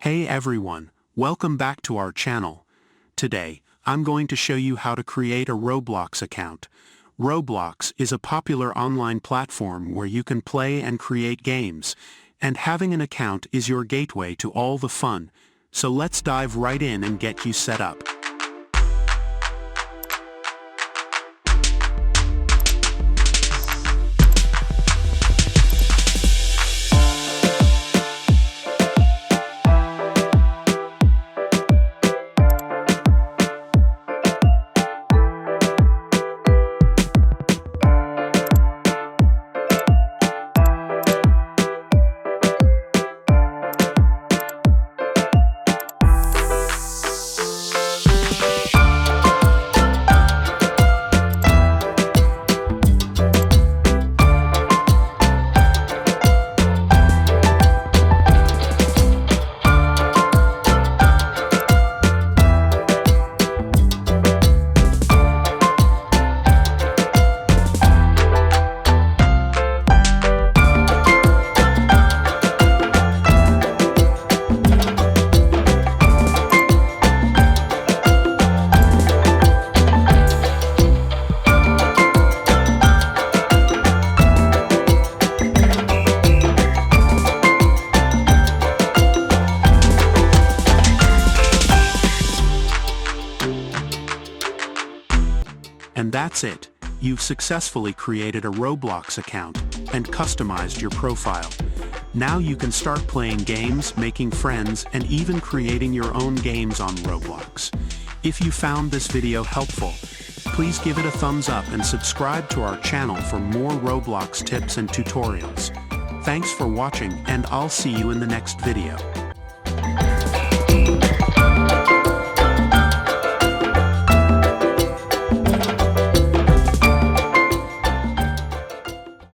Hey everyone, welcome back to our channel. Today, I'm going to show you how to create a Roblox account. Roblox is a popular online platform where you can play and create games, and having an account is your gateway to all the fun. So let's dive right in and get you set up. And that's it. You've successfully created a Roblox account and customized your profile. Now you can start playing games, making friends, and even creating your own games on Roblox. If you found this video helpful, please give it a thumbs up and subscribe to our channel for more Roblox tips and tutorials. Thanks for watching, and I'll see you in the next video.